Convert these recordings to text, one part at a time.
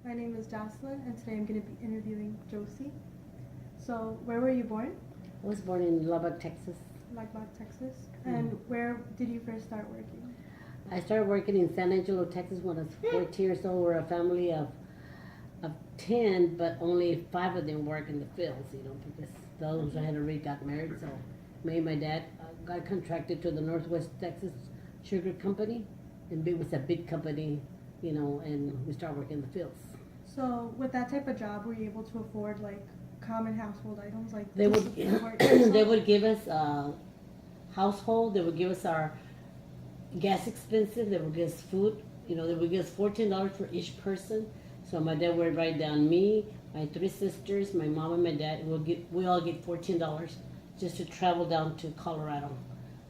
My name is Jocelyn, and today I'm going to be interviewing Josie. So, where were you born? I was born in Lubbock, Texas. Lubbock, Texas. And where did you first start working? I started working in San Angelo, Texas when I was 14 years old. We're a family of 10, but only 5 of them work in the fields, because those I had already got married. So me and my dad got contracted to the Northwest Texas Sugar Company, and it was a big company, and we started working in the fields. So, with that type of job, were you able to afford common household items like They to would support they yourself? would give us household. They would give us our gas expenses. They would give us food. They would give us $14 for each person. So my dad would write down me, my 3 sisters, my mom, and my dad. We all get $14 just to travel down to Colorado.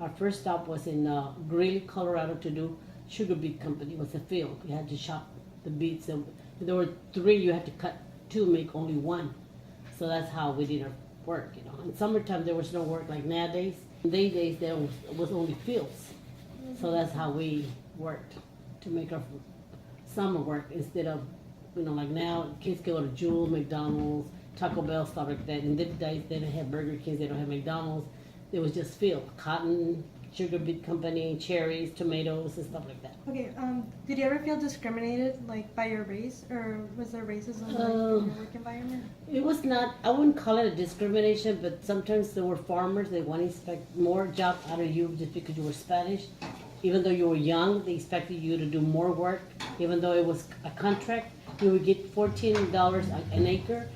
Our first stop was in Greeley, Colorado, to do sugar beet company. It was a field. You had to chop the beets. And there were 3. You had to cut 2, make only 1. So that's how we did our work. In summertime there was no work like nowadays. In those days there was only fields. So that's how we worked to make our summer work instead of, like now kids go to Jewel, McDonald's, Taco Bell, stuff like that. In the days they didn't have Burger Kings, they don't have McDonald's. It was just field, cotton, sugar beet company, cherries, tomatoes, and stuff like that. Okay, did you ever feel discriminated by your race, or was there racism in your work environment? It was not, I wouldn't call it a discrimination, but sometimes there were farmers, they want to expect more jobs out of you just because you were Spanish. Even though you were young, they expected you to do more work. Even though it was a contract, you would get $14 an acre.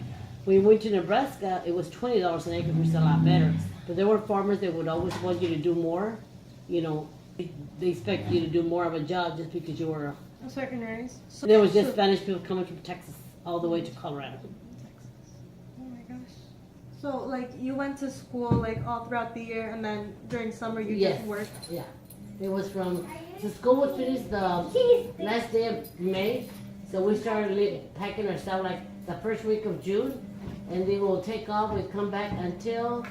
When we went to Nebraska, it was $20 an acre, which is a lot better. But there were farmers that would always want you to do more. They expect you to do more of a job just because you were A certain race? So, there was just Spanish people coming from Texas all the way to Colorado. Texas. Oh my gosh. So, you went to school, all throughout the year, and then during summer you Yes. just worked? Yeah. It was the school would finish the last day of May, so we started packing our stuff the first week of June, and then we'll take off, we'd come back until,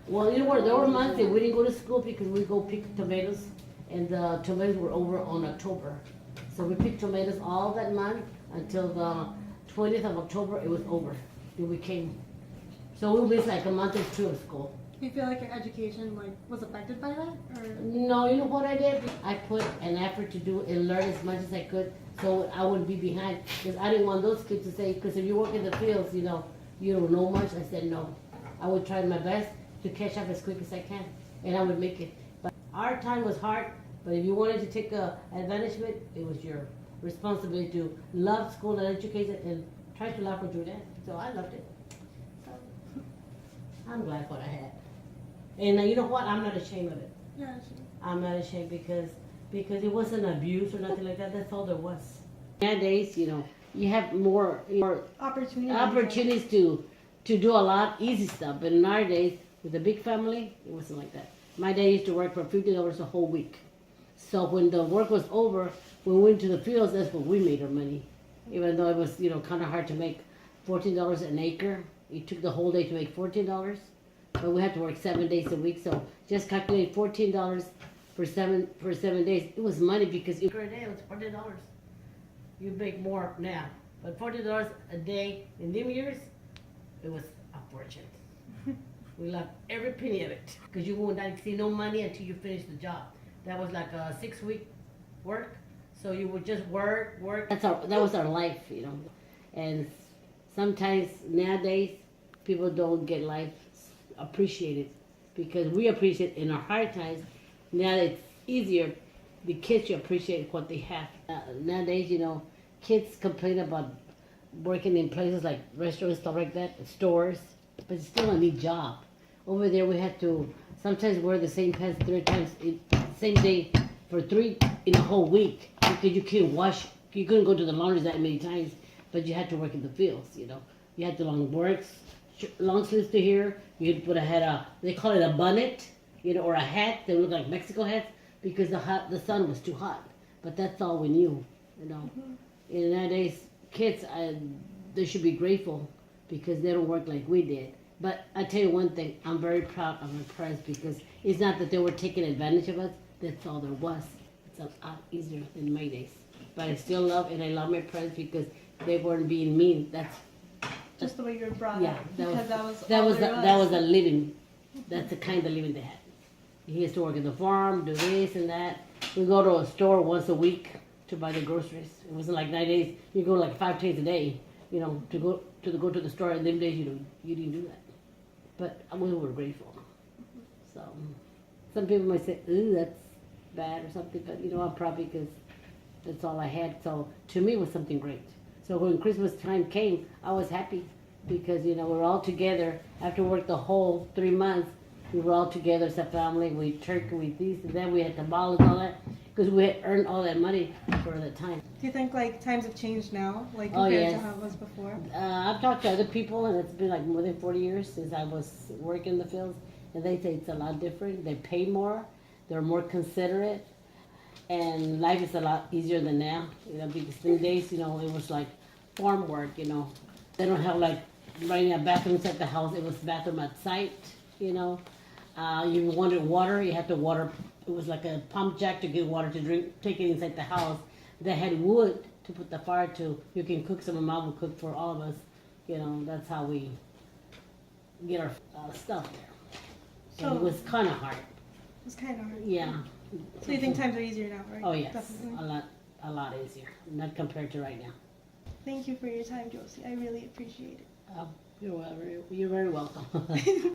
there were months that we didn't go to school because we go pick tomatoes, and the tomatoes were over on October. So we picked tomatoes all that month until the 20th of October, it was over. Then we came. So we missed a month or 2 of school. Do you feel like your education was affected by that? Or? No, you know what I did? I put an effort to do and learn as much as I could so I wouldn't be behind. Because I didn't want those kids to say, because if you work in the fields, you don't know much. I said no. I would try my best to catch up as quick as I can, and I would make it. But our time was hard, but if you wanted to take advantage of it, it was your responsibility to love school and education and try to laugh what you did. So I loved it. So I'm glad what I had. And you know what? I'm not ashamed of it. Yeah, sure. I'm not ashamed because it wasn't abuse or nothing like that. That's all there was. Nowadays, you have more opportunities to do a lot easy stuff. But in our days, with a big family, it wasn't like that. My dad used to work for $50 a whole week. So when the work was over, when we went to the fields, that's when we made our money. Even though it was, kind of hard to make $14 an acre. It took the whole day to make $14. But we had to work 7 days a week, so just calculate $14 for 7 days. It was money because per day it was $40. You make more now, but $40 a day in them years, it was a fortune. We loved every penny of it because you would not see no money until you finished the job. That was like a 6-week work, so you would just work. That was our life, And sometimes nowadays people don't get life appreciated because we appreciate in our hard times. Now that it's easier, the kids should appreciate what they have. Nowadays, kids complain about working in places like restaurants, stuff like that, stores, but it's still a neat job. Over there, we had to sometimes wear the same pants 3 times in same day for 3 in a whole week because you couldn't wash. You couldn't go to the laundry that many times, but you had to work in the fields. You had to long sleeves to here. You'd put they call it a bonnet, or a hat. They look like Mexico hats because the sun was too hot. But that's all we knew, And nowadays, kids, they should be grateful because they don't work like we did. But I tell you one thing, I'm very proud of my parents because it's not that they were taking advantage of us. That's all there was. It's a lot easier than my days. But I still love my parents because they weren't being mean. That's Just the way you were brought yeah. up. That Because was that was all there that was a living. That's the kind of living they had. He used to work in the farm, do this and that. We go to a store once a week to buy the groceries. It wasn't like 9 days. You go like 5 days a day, you know, to go to the store. And them days you didn't do that. But we were grateful. So some people might say, "Ooh, that's bad" or something. But you know, I'm probably because that's all I had. So to me, it was something great. So when Christmas time came, I was happy because you know we're all together after work the whole 3 months. We were all together as a family. We turkey, we this and that. We had tamales and all that because we had earned all that money for the time. Do you think like times have changed now, like Oh, compared to yes. how it was before? I've talked to other people, and it's been like more than 40 years since I was working in the fields, and they say it's a lot different. They pay more, they're more considerate, and life is a lot easier than now. You know, because in the days, you know, it was like farm work. You know, they don't have like running a bathroom at the house. It was bathroom at site. You know, you wanted water, you had to water. It was like a pump jack to get water to drink, take it inside the house. They had wood to put the fire to. You can cook. Some of mom would cook for all of us. You know, that's how we get our stuff there. So it was kind of hard. It was kind of hard. Yeah. So you think times are easier now, right? Oh yes, Definitely. a lot easier. Not compared to right now. Thank you for your time, Josie. I really appreciate it. You're very welcome.